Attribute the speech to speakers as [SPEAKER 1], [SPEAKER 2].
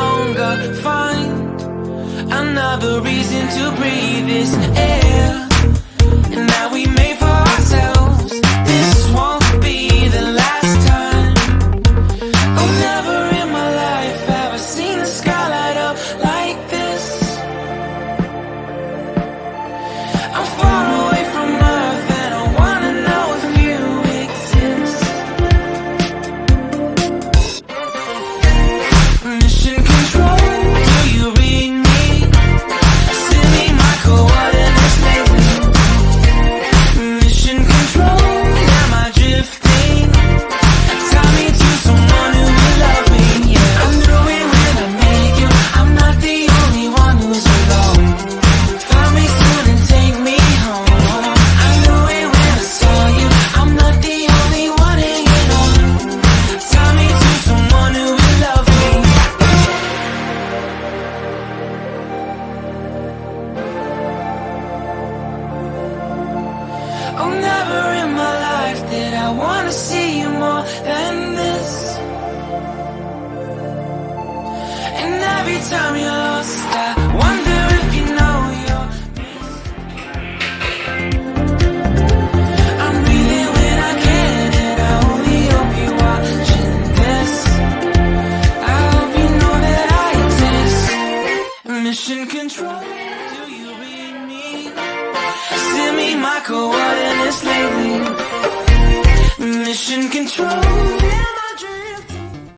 [SPEAKER 1] longer find another reason to breathe this air. And now we made for ourselves. This won't be the last time. Oh, never in my life have I seen the sky light up like this. I'm far away from Earth and I wanna know if you exist. Mission control, do you read me? Send me my coordinates lately. Mission control, am I drifting? Tie me to someone who will love me, yeah. I knew it when I met you, I'm not the only one who's alone. Find me soon and take me home. I knew it when I saw you, I'm not the only one hanging on. Tie me to someone who will love me. Oh, never in my life did I wanna see you more than this. And every time you're lost, I wonder if you know you're missed. I'm breathing when I can, and I only hope you're watching this. I hope you know that I exist. Mission control, do you read me? Send me my coordinates lately. Mission control.